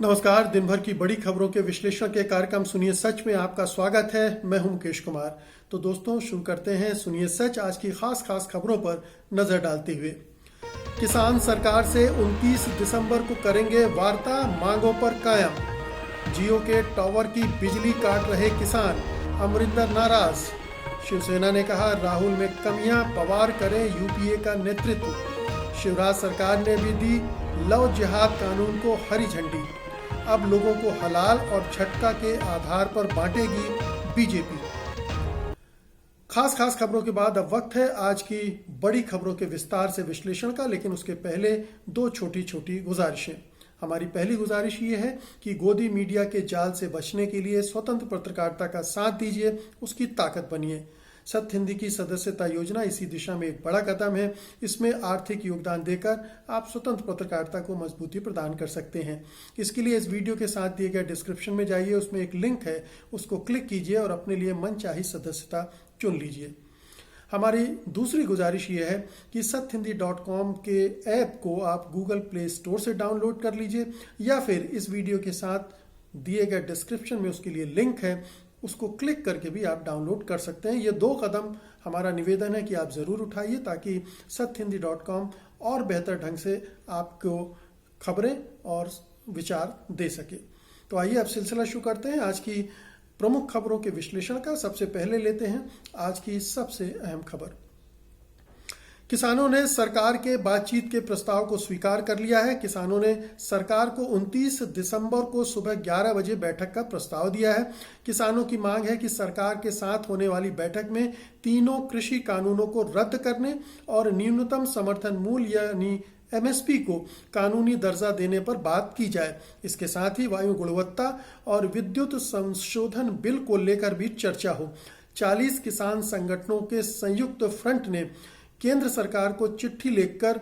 नमस्कार। दिन भर की बड़ी खबरों के विश्लेषण के कार्यक्रम सुनिए सच में आपका स्वागत है। मैं हूं मुकेश कुमार। तो दोस्तों शुरू करते हैं सुनिए सच आज की खास खबरों पर नजर डालते हुए। किसान सरकार से 29 दिसंबर को करेंगे वार्ता, मांगों पर कायम। जियो के टावर की बिजली काट रहे किसान, अमरिंदर नाराज। शिवसेना ने कहा राहुल में कमियां, पवार करें यूपीए का नेतृत्व। शिवराज सरकार ने भी दी लव जिहाद कानून को हरी झंडी। अब लोगों को हलाल और झटका के आधार पर बांटेगी बीजेपी। खास खबरों के बाद अब वक्त है आज की बड़ी खबरों के विस्तार से विश्लेषण का, लेकिन उसके पहले दो छोटी छोटी गुजारिशें। हमारी पहली गुजारिश ये है कि गोदी मीडिया के जाल से बचने के लिए स्वतंत्र पत्रकारिता का साथ दीजिए, उसकी ताकत बनिए। सत्य हिंदी की सदस्यता योजना इसी दिशा में एक बड़ा कदम है। इसमें आर्थिक योगदान देकर आप स्वतंत्र पत्रकारिता को मजबूती प्रदान कर सकते हैं। इसके लिए इस वीडियो के साथ दिए गए डिस्क्रिप्शन में जाइए, उसमें एक लिंक है, उसको क्लिक कीजिए और अपने लिए मनचाही सदस्यता चुन लीजिए। हमारी दूसरी गुजारिश ये है कि satyhindi.com के ऐप को आप गूगल प्ले स्टोर से डाउनलोड कर लीजिए या फिर इस वीडियो के साथ दिए गए डिस्क्रिप्शन में उसके लिए लिंक है, उसको क्लिक करके भी आप डाउनलोड कर सकते हैं। ये दो कदम हमारा निवेदन है कि आप ज़रूर उठाइए ताकि satyhindi.com और बेहतर ढंग से आपको खबरें और विचार दे सके। तो आइए अब सिलसिला शुरू करते हैं आज की प्रमुख खबरों के विश्लेषण का। सबसे पहले लेते हैं आज की सबसे अहम खबर। किसानों ने सरकार के बातचीत के प्रस्ताव को स्वीकार कर लिया है। किसानों ने सरकार को 29 दिसंबर को सुबह 11 बजे बैठक का प्रस्ताव दिया है। किसानों की मांग है कि सरकार के साथ होने वाली बैठक में तीनों कृषि कानूनों को रद्द करने और न्यूनतम समर्थन मूल्य यानी एमएसपी को कानूनी दर्जा देने पर बात की जाए। इसके साथ ही वायु गुणवत्ता और विद्युत संशोधन बिल को लेकर भी चर्चा हो। 40 किसान संगठनों के संयुक्त फ्रंट ने केंद्र सरकार को चिट्ठी लिखकर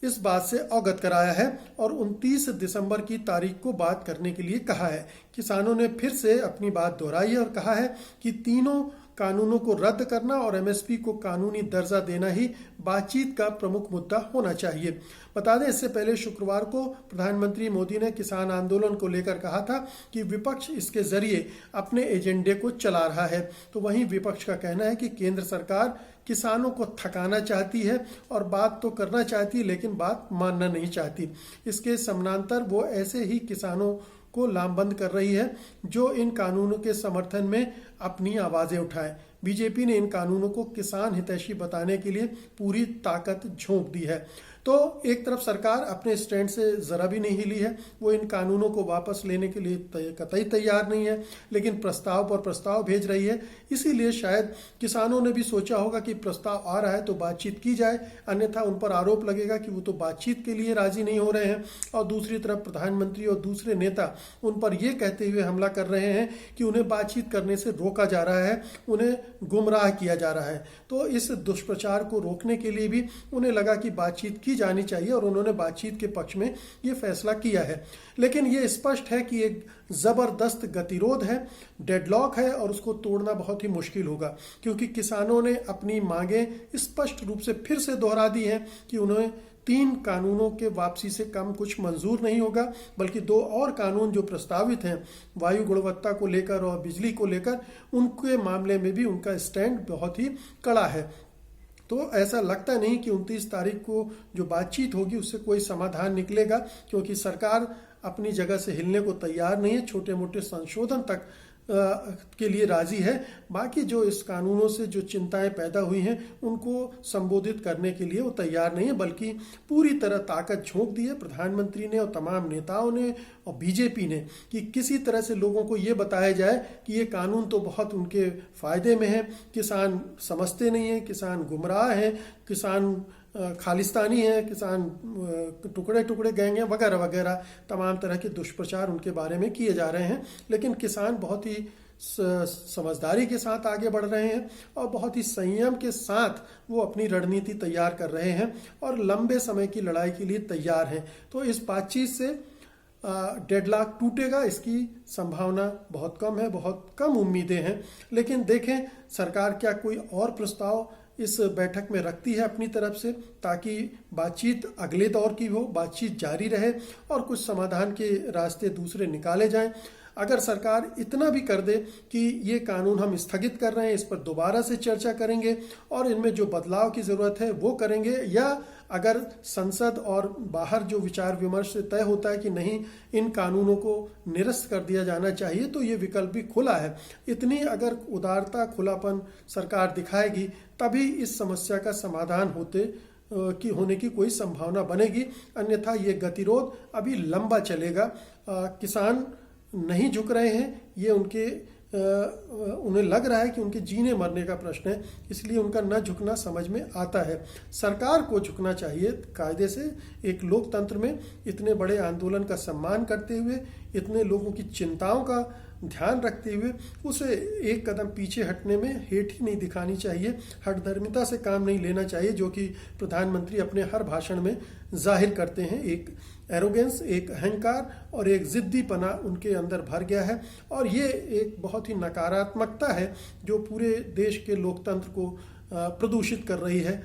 इस बात से अवगत कराया है और 29 दिसंबर की तारीख को बात करने के लिए कहा है। किसानों ने फिर से अपनी बात दोहराई और कहा है कि तीनों कानूनों को रद्द करना और एमएसपी को कानूनी दर्जा देना ही बातचीत का प्रमुख मुद्दा होना चाहिए। बता दें, इससे पहले शुक्रवार को प्रधानमंत्री मोदी ने किसान आंदोलन को लेकर कहा था कि विपक्ष इसके जरिए अपने एजेंडे को चला रहा है। तो वहीं विपक्ष का कहना है कि केंद्र सरकार किसानों को थकाना चाहती है और बात तो करना चाहती है लेकिन बात मानना नहीं चाहती। इसके समानांतर वो ऐसे ही किसानों को लामबंद कर रही है जो इन कानूनों के समर्थन में अपनी आवाजें उठाएं। बीजेपी ने इन कानूनों को किसान हितैषी बताने के लिए पूरी ताकत झोंक दी है। तो एक तरफ सरकार अपने स्टैंड से जरा भी नहीं हिली है, वो इन कानूनों को वापस लेने के लिए कतई तैयार नहीं है, लेकिन प्रस्ताव पर प्रस्ताव भेज रही है। इसीलिए शायद किसानों ने भी सोचा होगा कि प्रस्ताव आ रहा है तो बातचीत की जाए, अन्यथा उन पर आरोप लगेगा कि वो तो बातचीत के लिए राजी नहीं हो रहे हैं। और दूसरी तरफ प्रधानमंत्री और दूसरे नेता उन पर यह कहते हुए हमला कर रहे हैं कि उन्हें बातचीत करने से रोका जा रहा है, उन्हें गुमराह किया जा रहा है। तो इस दुष्प्रचार को रोकने के लिए भी उन्हें लगा कि बातचीत की जानी चाहिए और उन्होंने बातचीत के पक्ष में ये फैसला किया है। लेकिन ये स्पष्ट है कि एक जबरदस्त गतिरोध है, डेडलॉक है और उसको तोड़ना बहुत ही मुश्किल होगा, क्योंकि किसानों ने अपनी मांगें स्पष्ट रूप से फिर से दोहरा दी हैं कि उन्हें 3 कानूनों के वापसी से कम कुछ मंजूर नहीं होगा, बल्कि 2 और कानून जो प्रस्तावित हैं वायु गुणवत्ता को लेकर और बिजली को लेकर, उनके मामले में भी उनका स्टैंड बहुत ही कड़ा है। तो ऐसा लगता नहीं कि 29 तारीख को जो बातचीत होगी उससे कोई समाधान निकलेगा, क्योंकि सरकार अपनी जगह से हिलने को तैयार नहीं है। छोटे मोटे संशोधन तक के लिए राजी है। बाकी जो इस कानूनों से जो चिंताएं पैदा हुई हैं उनको संबोधित करने के लिए वो तैयार नहीं है, बल्कि पूरी तरह ताकत झोंक दी है प्रधानमंत्री ने और तमाम नेताओं ने और बीजेपी ने कि किसी तरह से लोगों को ये बताया जाए कि ये कानून तो बहुत उनके फायदे में है। किसान समझते नहीं है, किसान गुमराह है, किसान खालिस्तानी है, किसान टुकड़े टुकड़े गैंग हैं वगैरह वगैरह, तमाम तरह के दुष्प्रचार उनके बारे में किए जा रहे हैं। लेकिन किसान बहुत ही समझदारी के साथ आगे बढ़ रहे हैं और बहुत ही संयम के साथ वो अपनी रणनीति तैयार कर रहे हैं और लंबे समय की लड़ाई के लिए तैयार हैं। तो इस बातचीत से डेडलॉक टूटेगा इसकी संभावना बहुत कम है, बहुत कम उम्मीदें हैं। लेकिन देखें सरकार क्या कोई और प्रस्ताव इस बैठक में रखती है अपनी तरफ से, ताकि बातचीत अगले दौर की हो, बातचीत जारी रहे और कुछ समाधान के रास्ते दूसरे निकाले जाएं। अगर सरकार इतना भी कर दे कि ये कानून हम स्थगित कर रहे हैं, इस पर दोबारा से चर्चा करेंगे और इनमें जो बदलाव की ज़रूरत है वो करेंगे, या अगर संसद और बाहर जो विचार विमर्श से तय होता है कि नहीं इन कानूनों को निरस्त कर दिया जाना चाहिए, तो ये विकल्प भी खुला है। इतनी अगर उदारता, खुलापन सरकार दिखाएगी तभी इस समस्या का समाधान होने की कोई संभावना बनेगी, अन्यथा ये गतिरोध अभी लंबा चलेगा। किसान नहीं झुक रहे हैं, ये उन्हें लग रहा है कि उनके जीने मरने का प्रश्न है, इसलिए उनका न झुकना समझ में आता है। सरकार को झुकना चाहिए कायदे से। एक लोकतंत्र में इतने बड़े आंदोलन का सम्मान करते हुए, इतने लोगों की चिंताओं का ध्यान रखते हुए उसे एक कदम पीछे हटने में हेठ ही नहीं दिखानी चाहिए, हठधर्मिता से काम नहीं लेना चाहिए, जो कि प्रधानमंत्री अपने हर भाषण में जाहिर करते हैं। एक एरोगेंस, एक अहंकार और एक जिद्दीपना उनके अंदर भर गया है, और ये एक बहुत ही नकारात्मकता है जो पूरे देश के लोकतंत्र को प्रदूषित कर रही है।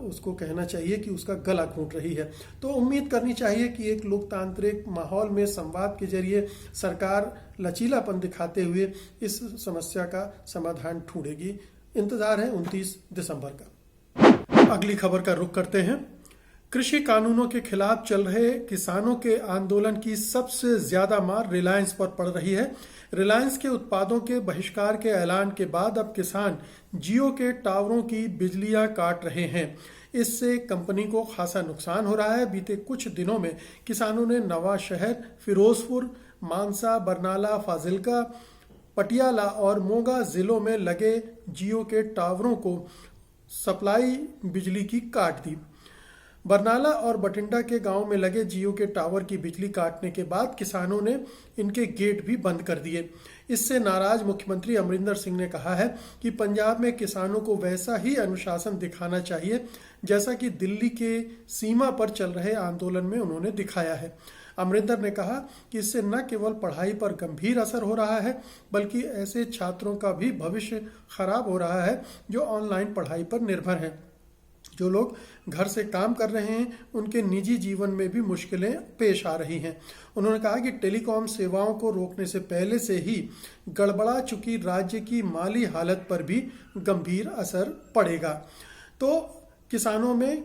उसको कहना चाहिए कि उसका गला घोंट रही है। तो उम्मीद करनी चाहिए कि एक लोकतांत्रिक माहौल में संवाद के जरिए सरकार लचीलापन दिखाते हुए इस समस्या का समाधान ढूंढेगी। इंतजार है 29 दिसंबर का। अगली खबर का रुख करते हैं। कृषि कानूनों के खिलाफ चल रहे किसानों के आंदोलन की सबसे ज्यादा मार रिलायंस पर पड़ रही है। रिलायंस के उत्पादों के बहिष्कार के ऐलान के बाद अब किसान जियो के टावरों की बिजलियां काट रहे हैं। इससे कंपनी को खासा नुकसान हो रहा है। बीते कुछ दिनों में किसानों ने नवा शहर, फिरोजपुर, मानसा, बरनाला, फाजिल्का, पटियाला और मोगा जिलों में लगे जियो के टावरों को सप्लाई बिजली की काट दी। बरनाला और बठिंडा के गांव में लगे जियो के टावर की बिजली काटने के बाद किसानों ने इनके गेट भी बंद कर दिए। इससे नाराज मुख्यमंत्री अमरिंदर सिंह ने कहा है कि पंजाब में किसानों को वैसा ही अनुशासन दिखाना चाहिए जैसा कि दिल्ली के सीमा पर चल रहे आंदोलन में उन्होंने दिखाया है। अमरिंदर ने कहा कि इससे न केवल पढ़ाई पर गंभीर असर हो रहा है, बल्कि ऐसे छात्रों का भी भविष्य खराब हो रहा है जो ऑनलाइन पढ़ाई पर निर्भर हैं। जो लोग घर से काम कर रहे हैं उनके निजी जीवन में भी मुश्किलें पेश आ रही हैं। उन्होंने कहा कि टेलीकॉम सेवाओं को रोकने से पहले से ही गड़बड़ा चुकी राज्य की माली हालत पर भी गंभीर असर पड़ेगा। तो किसानों में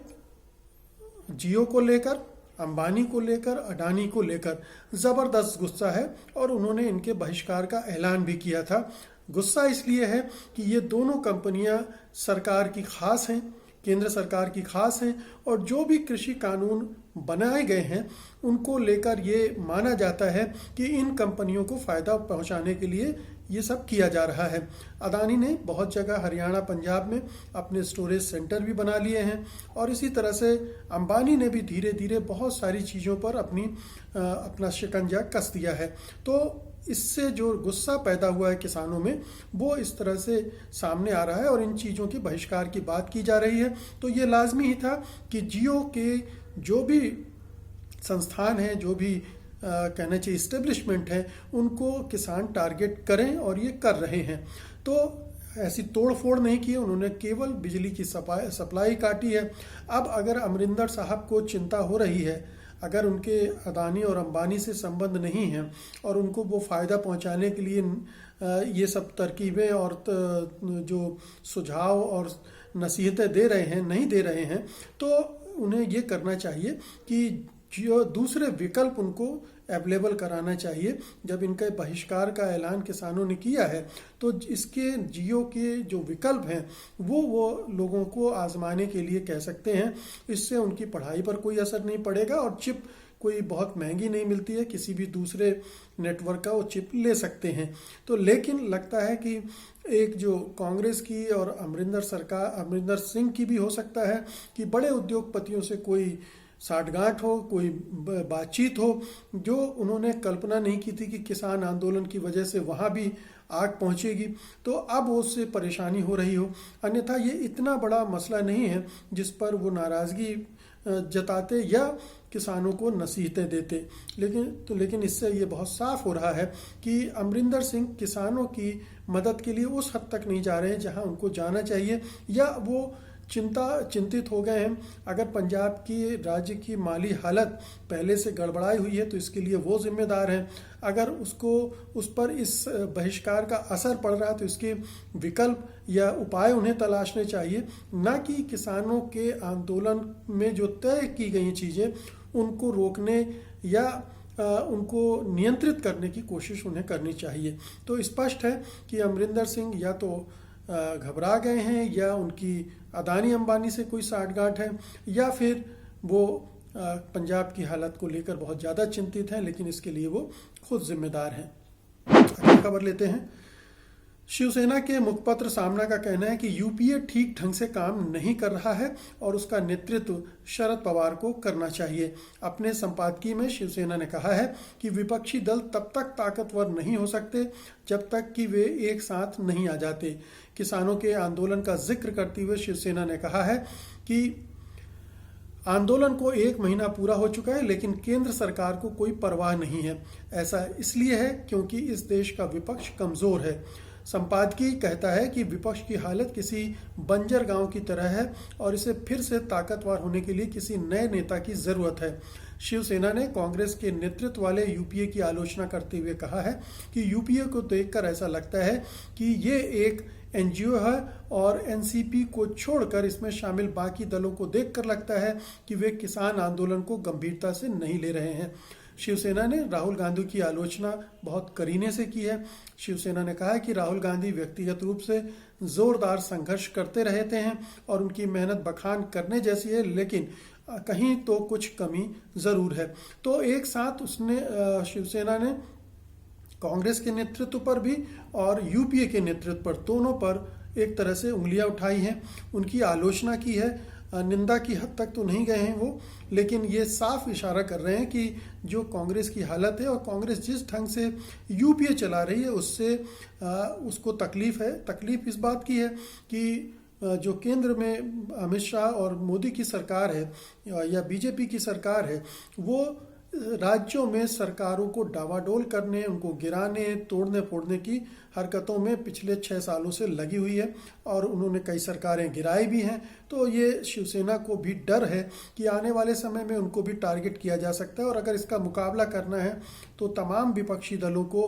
जियो को लेकर, अंबानी को लेकर, अडानी को लेकर जबरदस्त गुस्सा है और उन्होंने इनके बहिष्कार का ऐलान भी किया था। गुस्सा इसलिए है कि ये दोनों कंपनियां सरकार की खास हैं, केंद्र सरकार की खास हैं, और जो भी कृषि कानून बनाए गए हैं उनको लेकर ये माना जाता है कि इन कंपनियों को फायदा पहुंचाने के लिए ये सब किया जा रहा है। अदानी ने बहुत जगह हरियाणा, पंजाब में अपने स्टोरेज सेंटर भी बना लिए हैं, और इसी तरह से अंबानी ने भी धीरे धीरे बहुत सारी चीज़ों पर अपना शिकंजा कस दिया है। तो इससे जो गुस्सा पैदा हुआ है किसानों में, वो इस तरह से सामने आ रहा है और इन चीज़ों के बहिष्कार की बात की जा रही है। तो ये लाजमी ही था कि जियो के जो भी संस्थान हैं, जो भी कहना चाहिए इस्टेब्लिशमेंट है, उनको किसान टारगेट करें, और ये कर रहे हैं। तो ऐसी तोड़ फोड़ नहीं की, उन्होंने केवल बिजली की सप्लाई काटी है। अब अगर अमरिंदर साहब को चिंता हो रही है, अगर उनके अदानी और अंबानी से संबंध नहीं है और उनको वो फ़ायदा पहुंचाने के लिए ये सब तरकीबें और जो सुझाव और नसीहतें दे रहे हैं, नहीं दे रहे हैं, तो उन्हें ये करना चाहिए कि जो दूसरे विकल्प उनको अवेलेबल कराना चाहिए। जब इनके बहिष्कार का ऐलान किसानों ने किया है तो इसके जियो के जो विकल्प हैं वो लोगों को आजमाने के लिए कह सकते हैं। इससे उनकी पढ़ाई पर कोई असर नहीं पड़ेगा और चिप कोई बहुत महंगी नहीं मिलती है, किसी भी दूसरे नेटवर्क का वो चिप ले सकते हैं। तो लेकिन लगता है कि एक जो कांग्रेस की और अमरिंदर सिंह की भी हो सकता है कि बड़े उद्योगपतियों से कोई साठगांठ हो, कोई बातचीत हो, जो उन्होंने कल्पना नहीं की थी कि किसान आंदोलन की वजह से वहाँ भी आग पहुँचेगी, तो अब उससे परेशानी हो रही हो। अन्यथा ये इतना बड़ा मसला नहीं है जिस पर वो नाराज़गी जताते या किसानों को नसीहतें देते। लेकिन इससे ये बहुत साफ हो रहा है कि अमरिंदर सिंह किसानों की मदद के लिए उस हद तक नहीं जा रहे हैं जहां उनको जाना चाहिए, या वो चिंतित हो गए हैं। अगर पंजाब की राज्य की माली हालत पहले से गड़बड़ाई हुई है तो इसके लिए वो जिम्मेदार हैं। अगर उस पर इस बहिष्कार का असर पड़ रहा है तो इसके विकल्प या उपाय उन्हें तलाशने चाहिए, ना कि किसानों के आंदोलन में जो तय की गई चीज़ें उनको रोकने या उनको नियंत्रित करने की कोशिश उन्हें करनी चाहिए। तो स्पष्ट है कि अमरिंदर सिंह या तो घबरा गए हैं, या उनकी अदानी अंबानी से कोई साठगांठ है, या फिर वो पंजाब की हालत को लेकर बहुत ज़्यादा चिंतित हैं, लेकिन इसके लिए वो खुद जिम्मेदार हैं। अगली खबर लेते हैं। शिवसेना के मुखपत्र सामना का कहना है कि यूपीए ठीक ढंग से काम नहीं कर रहा है और उसका नेतृत्व शरद पवार को करना चाहिए। अपने संपादकीय में शिवसेना ने कहा है कि विपक्षी दल तब तक ताकतवर नहीं हो सकते जब तक कि वे एक साथ नहीं आ जाते। किसानों के आंदोलन का जिक्र करते हुए शिवसेना ने कहा है कि आंदोलन को 1 महीना पूरा हो चुका है, लेकिन केंद्र सरकार को कोई परवाह नहीं है। ऐसा इसलिए है क्योंकि इस देश का विपक्ष कमजोर है। संपादकीय कहता है कि विपक्ष की हालत किसी बंजर गांव की तरह है और इसे फिर से ताकतवर होने के लिए किसी नए नेता की जरूरत है। शिवसेना ने कांग्रेस के नेतृत्व वाले यूपीए की आलोचना करते हुए कहा है कि यूपीए को देखकर ऐसा लगता है कि ये एक एनजीओ है और एनसीपी को छोड़कर इसमें शामिल बाकी दलों को देखकर लगता है कि वे किसान आंदोलन को गंभीरता से नहीं ले रहे हैं। शिवसेना ने राहुल गांधी की आलोचना बहुत करीने से की है। शिवसेना ने कहा है कि राहुल गांधी व्यक्तिगत रूप से जोरदार संघर्ष करते रहते हैं और उनकी मेहनत बखान करने जैसी है, लेकिन कहीं तो कुछ कमी जरूर है। तो एक साथ उसने शिवसेना ने कांग्रेस के नेतृत्व पर भी और यूपीए के नेतृत्व पर, दोनों पर एक तरह से उंगलियां उठाई हैं, उनकी आलोचना की है। निंदा की हद तक तो नहीं गए हैं वो, लेकिन ये साफ इशारा कर रहे हैं कि जो कांग्रेस की हालत है और कांग्रेस जिस ढंग से यूपीए चला रही है उससे उसको तकलीफ है। तकलीफ इस बात की है कि जो केंद्र में अमित शाह और मोदी की सरकार है या बीजेपी की सरकार है, वो राज्यों में सरकारों को डावाडोल करने, उनको गिराने, तोड़ने फोड़ने की हरकतों में पिछले 6 सालों से लगी हुई है और उन्होंने कई सरकारें गिराई भी हैं। तो ये शिवसेना को भी डर है कि आने वाले समय में उनको भी टारगेट किया जा सकता है और अगर इसका मुकाबला करना है तो तमाम विपक्षी दलों को,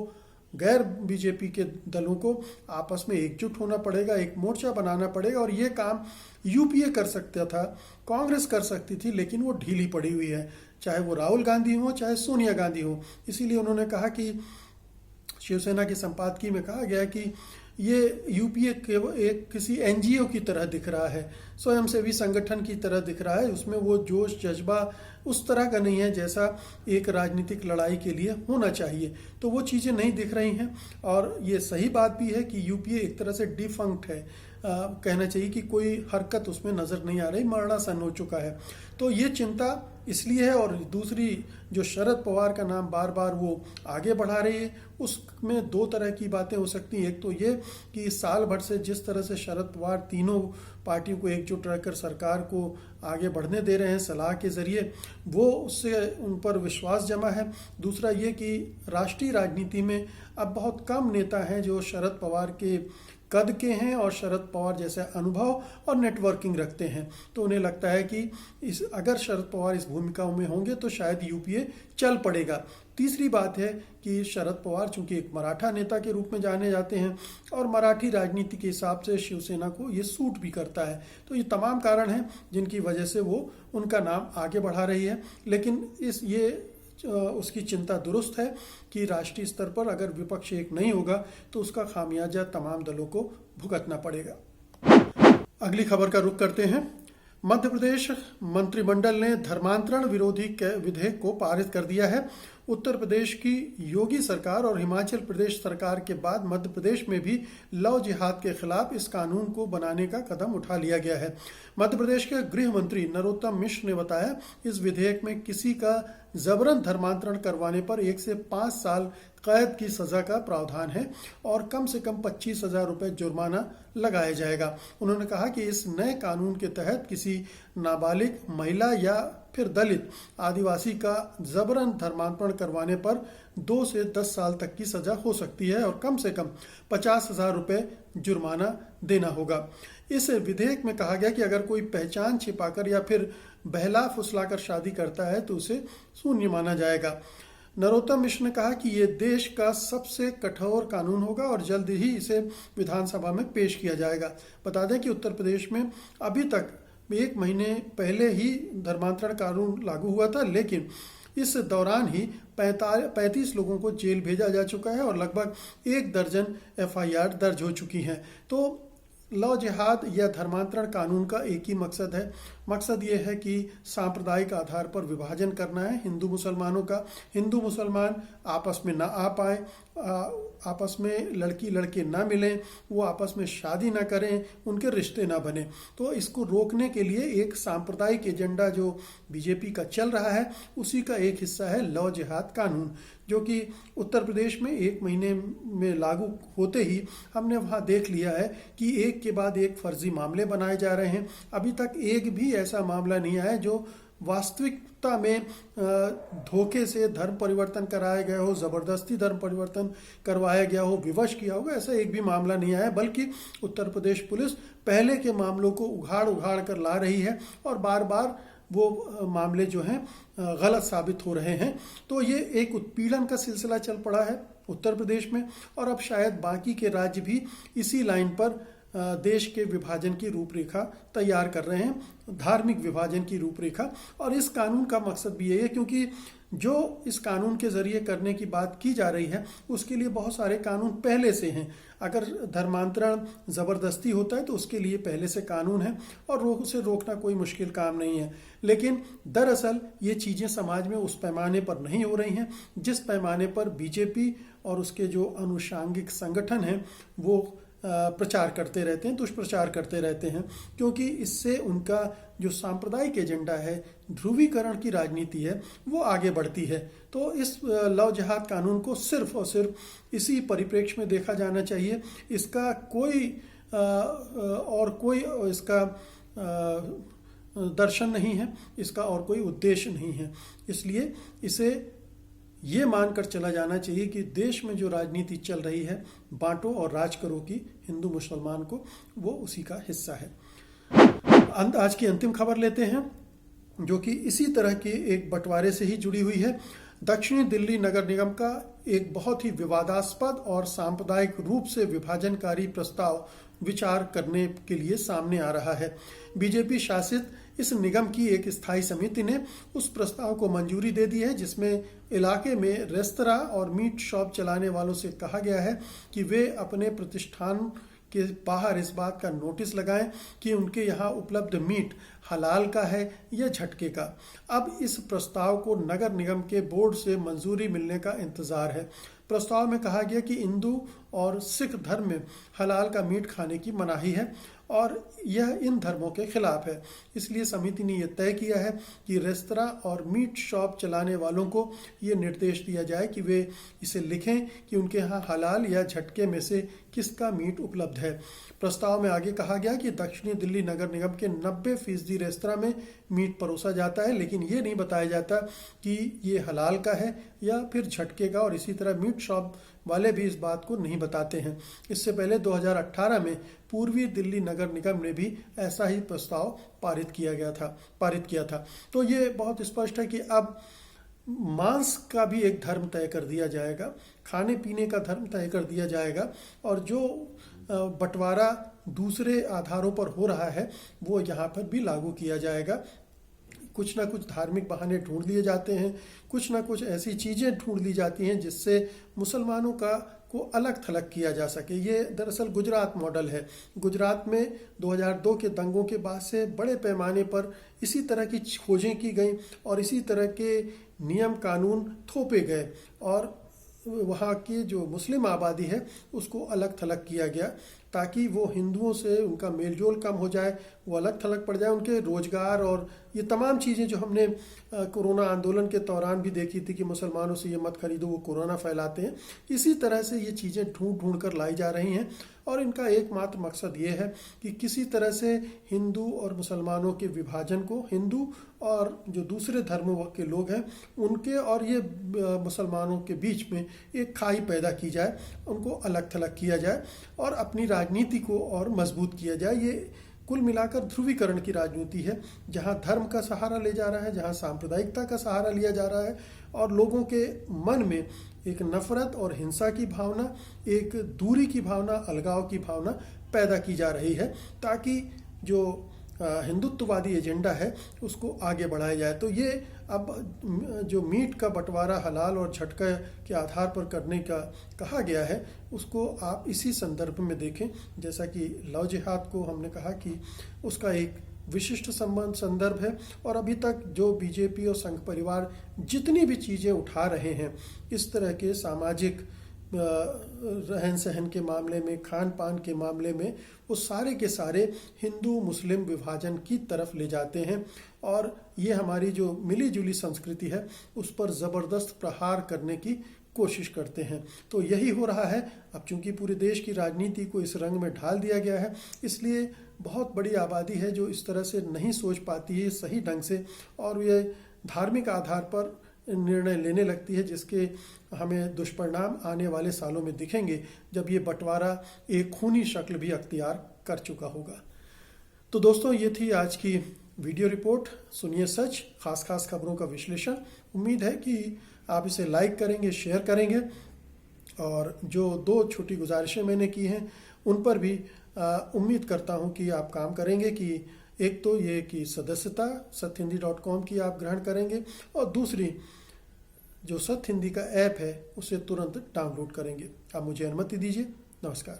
गैर बीजेपी के दलों को आपस में एकजुट होना पड़ेगा, एक मोर्चा बनाना पड़ेगा। और ये काम यूपीए कर सकता था, कांग्रेस कर सकती थी, लेकिन वो ढीली पड़ी हुई है, चाहे वो राहुल गांधी हो चाहे सोनिया गांधी हो। इसीलिए उन्होंने कहा कि शिवसेना के संपादकीय में कहा गया कि ये यूपीए केवल एक किसी एनजीओ की तरह दिख रहा है, स्वयंसेवी संगठन की तरह दिख रहा है। उसमें वो जोश जज्बा उस तरह का नहीं है जैसा एक राजनीतिक लड़ाई के लिए होना चाहिए। तो वो चीज़ें नहीं दिख रही हैं और ये सही बात भी है कि यूपीए एक तरह से डिफंक्ट है। कहना चाहिए कि कोई हरकत उसमें नजर नहीं आ रही, मरणासन हो चुका है। तो ये चिंता इसलिए है। और दूसरी, जो शरद पवार का नाम बार बार वो आगे बढ़ा रही है, उसमें 2 तरह की बातें हो सकती हैं। एक तो ये कि साल भर से जिस तरह से शरद पवार तीनों पार्टियों को एकजुट रहकर सरकार को आगे बढ़ने दे रहे हैं सलाह के जरिए, वो उससे उन पर विश्वास जमा है। दूसरा ये कि राष्ट्रीय राजनीति में अब बहुत कम नेता हैं जो शरद पवार के कद के हैं और शरद पवार जैसे अनुभव और नेटवर्किंग रखते हैं। तो उन्हें लगता है कि अगर शरद पवार इस भूमिका में होंगे तो शायद यूपीए चल पड़ेगा। तीसरी बात है कि शरद पवार चूंकि एक मराठा नेता के रूप में जाने जाते हैं और मराठी राजनीति के हिसाब से शिवसेना को ये सूट भी करता है। तो ये तमाम कारण हैं जिनकी वजह से वो उनका नाम आगे बढ़ा रही है। लेकिन उसकी चिंता दुरुस्त है कि राष्ट्रीय स्तर पर अगर विपक्ष एक नहीं होगा तो उसका खामियाजा तमाम दलों को भुगतना पड़ेगा। अगली खबर का रुख करते हैं। मध्य प्रदेश मंत्रिमंडल ने धर्मांतरण विरोधी विधेयक को पारित कर दिया है। उत्तर प्रदेश की योगी सरकार और हिमाचल प्रदेश सरकार के बाद मध्य प्रदेश में भी लव जिहाद के खिलाफ इस कानून को बनाने का कदम उठा लिया गया है। मध्य प्रदेश के गृह मंत्री नरोत्तम मिश्र ने बताया, इस विधेयक में किसी का जबरन धर्मांतरण करवाने पर 1 से 5 साल कैद की सजा का प्रावधान है और कम से कम 25,000 रुपए जुर्माना लगाया जाएगा। उन्होंने कहा कि इस नए कानून के तहत किसी नाबालिग महिला या फिर दलित आदिवासी का जबरन धर्मांतरण करवाने पर 2 से 10 साल तक की सजा हो सकती है और कम से कम 50,000 रुपये जुर्माना देना होगा। इस विधेयक में कहा गया कि अगर कोई पहचान छिपाकर या फिर बहला फुसलाकर शादी करता है तो उसे शून्य माना जाएगा। नरोत्तम मिश्र ने कहा कि ये देश का सबसे कठोर कानून होगा और जल्द ही इसे विधानसभा में पेश किया जाएगा। बता दें कि उत्तर प्रदेश में अभी तक 1 महीने पहले ही धर्मांतरण कानून लागू हुआ था, लेकिन इस दौरान ही 35 लोगों को जेल भेजा जा चुका है और लगभग 1 दर्जन FIR दर्ज हो चुकी हैं। तो लव जिहाद या धर्मांतरण कानून का एक ही मकसद है। मकसद ये है कि सांप्रदायिक आधार पर विभाजन करना है हिंदू मुसलमानों का। हिंदू मुसलमान आपस में ना आ पाए, आपस में लड़की लड़के ना मिलें, वो आपस में शादी ना करें, उनके रिश्ते ना बने। तो इसको रोकने के लिए एक सांप्रदायिक एजेंडा जो बीजेपी का चल रहा है, उसी का एक हिस्सा है लव जिहाद कानून, जो कि उत्तर प्रदेश में 1 महीने में लागू होते ही हमने वहाँ देख लिया है कि एक के बाद एक फर्जी मामले बनाए जा रहे हैं। अभी तक एक भी ऐसा मामला नहीं आया जो वास्तविकता में धोखे से धर्म परिवर्तन कराया गया हो, जबरदस्ती धर्म परिवर्तन करवाया गया हो, विवश किया होगा, ऐसा एक भी मामला नहीं आया। बल्कि उत्तर प्रदेश पुलिस पहले के मामलों को उघाड़ उघाड़ कर ला रही है और बार बार वो मामले जो हैं गलत साबित हो रहे हैं। तो ये एक उत्पीड़न का सिलसिला चल पड़ा है उत्तर प्रदेश में और अब शायद बाकी के राज्य भी इसी लाइन पर देश के विभाजन की रूपरेखा तैयार कर रहे हैं, धार्मिक विभाजन की रूपरेखा। और इस कानून का मकसद भी यही है, क्योंकि जो इस कानून के जरिए करने की बात की जा रही है उसके लिए बहुत सारे कानून पहले से हैं। अगर धर्मांतरण जबरदस्ती होता है तो उसके लिए पहले से कानून है और उसे रोकना कोई मुश्किल काम नहीं है। लेकिन दरअसल ये चीज़ें समाज में उस पैमाने पर नहीं हो रही हैं जिस पैमाने पर बीजेपी और उसके जो अनुषांगिक संगठन हैं वो प्रचार करते रहते हैं, दुष्प्रचार करते रहते हैं, क्योंकि इससे उनका जो सांप्रदायिक एजेंडा है, ध्रुवीकरण की राजनीति है, वो आगे बढ़ती है। तो इस लव जिहाद कानून को सिर्फ और सिर्फ इसी परिप्रेक्ष्य में देखा जाना चाहिए। इसका कोई और कोई इसका दर्शन नहीं है, इसका और कोई उद्देश्य नहीं है। इसलिए इसे ये मानकर चला जाना चाहिए कि देश में जो राजनीति चल रही है बांटो और राज करो की हिंदू मुसलमान को, वो उसी का हिस्सा है। आज की अंतिम खबर लेते हैं जो कि इसी तरह के एक बंटवारे से ही जुड़ी हुई है। दक्षिणी दिल्ली नगर निगम का एक बहुत ही विवादास्पद और सांप्रदायिक रूप से विभाजनकारी प्रस्ताव विचार करने के लिए सामने आ रहा है। बीजेपी शासित इस निगम की एक स्थायी समिति ने उस प्रस्ताव को मंजूरी दे दी है जिसमें इलाके में रेस्तरां और मीट शॉप चलाने वालों से कहा गया है कि वे अपने प्रतिष्ठान के बाहर इस बात का नोटिस लगाएं कि उनके यहाँ उपलब्ध मीट हलाल का है या झटके का। अब इस प्रस्ताव को नगर निगम के बोर्ड से मंजूरी मिलने का इंतजार है। प्रस्ताव में कहा गया कि हिंदू और सिख धर्म में हलाल का मीट खाने की मनाही है और यह इन धर्मों के खिलाफ है। इसलिए समिति ने यह तय किया है कि रेस्तरां और मीट शॉप चलाने वालों को ये निर्देश दिया जाए कि वे इसे लिखें कि उनके यहाँ हलाल या झटके में से किसका मीट उपलब्ध है। प्रस्ताव में आगे कहा गया कि दक्षिणी दिल्ली नगर निगम के 90% रेस्तरां में मीट परोसा जाता है, लेकिन ये नहीं बताया जाता कि ये हलाल का है या फिर झटके का, और इसी तरह मीट शॉप वाले भी इस बात को नहीं बताते हैं। इससे पहले 2018 में पूर्वी दिल्ली नगर निगम ने भी ऐसा ही प्रस्ताव पारित किया था। तो ये बहुत स्पष्ट है कि अब मांस का भी एक धर्म तय कर दिया जाएगा, खाने पीने का धर्म तय कर दिया जाएगा, और जो बंटवारा दूसरे आधारों पर हो रहा है वो यहाँ पर भी लागू किया जाएगा। कुछ ना कुछ धार्मिक बहाने ढूंढ लिए जाते हैं, कुछ ना कुछ ऐसी चीज़ें ढूंढ ली जाती हैं जिससे मुसलमानों को अलग थलग किया जा सके। ये दरअसल गुजरात मॉडल है। गुजरात में 2002 के दंगों के बाद से बड़े पैमाने पर इसी तरह की खोजें की गई और इसी तरह के नियम कानून थोपे गए और वहाँ की जो मुस्लिम आबादी है उसको अलग थलग किया गया ताकि वो हिंदुओं से उनका मेलजोल कम हो जाए, वो अलग थलग पड़ जाए, उनके रोजगार और ये तमाम चीज़ें जो हमने कोरोना आंदोलन के दौरान भी देखी थी कि मुसलमानों से ये मत खरीदो, वो कोरोना फैलाते हैं, इसी तरह से ये चीज़ें ढूंढ ढूंढ कर लाई जा रही हैं। और इनका एकमात्र मकसद ये है कि किसी तरह से हिंदू और मुसलमानों के विभाजन को, हिंदू और जो दूसरे धर्मों के लोग हैं उनके और ये मुसलमानों के बीच में एक खाई पैदा की जाए, उनको अलग थलग किया जाए और अपनी राजनीति को और मजबूत किया जाए। ये कुल मिलाकर ध्रुवीकरण की राजनीति है, जहां धर्म का सहारा ले जा रहा है, जहां सांप्रदायिकता का सहारा लिया जा रहा है और लोगों के मन में एक नफरत और हिंसा की भावना, एक दूरी की भावना, अलगाव की भावना पैदा की जा रही है, ताकि जो हिंदुत्ववादी एजेंडा है उसको आगे बढ़ाया जाए। तो ये अब जो मीट का बंटवारा हलाल और झटका के आधार पर करने का कहा गया है, उसको आप इसी संदर्भ में देखें। जैसा कि लव जिहाद को हमने कहा कि उसका एक विशिष्ट संदर्भ है, और अभी तक जो बीजेपी और संघ परिवार जितनी भी चीज़ें उठा रहे हैं इस तरह के सामाजिक रहन सहन के मामले में, खान पान के मामले में, वो सारे के सारे हिंदू मुस्लिम विभाजन की तरफ ले जाते हैं और ये हमारी जो मिली जुली संस्कृति है उस पर ज़बरदस्त प्रहार करने की कोशिश करते हैं। तो यही हो रहा है। अब चूंकि पूरे देश की राजनीति को इस रंग में ढाल दिया गया है, इसलिए बहुत बड़ी आबादी है जो इस तरह से नहीं सोच पाती है सही ढंग से, और ये धार्मिक आधार पर निर्णय लेने लगती है, जिसके हमें दुष्परिणाम आने वाले सालों में दिखेंगे जब ये बंटवारा एक खूनी शक्ल भी अख्तियार कर चुका होगा। तो दोस्तों, ये थी आज की वीडियो रिपोर्ट सुनिए सच, खास खबरों का विश्लेषण। उम्मीद है कि आप इसे लाइक करेंगे, शेयर करेंगे, और जो 2 छोटी गुजारिशें मैंने की हैं उन पर भी उम्मीद करता हूं कि आप काम करेंगे। कि एक तो ये कि सदस्यता satyhindi.com की आप ग्रहण करेंगे, और दूसरी जो सत्य हिंदी का ऐप है उसे तुरंत डाउनलोड करेंगे। आप मुझे अनुमति दीजिए। नमस्कार।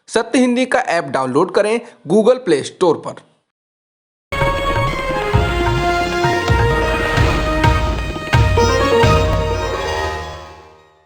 सत्य हिंदी का ऐप डाउनलोड करें गूगल प्ले स्टोर पर।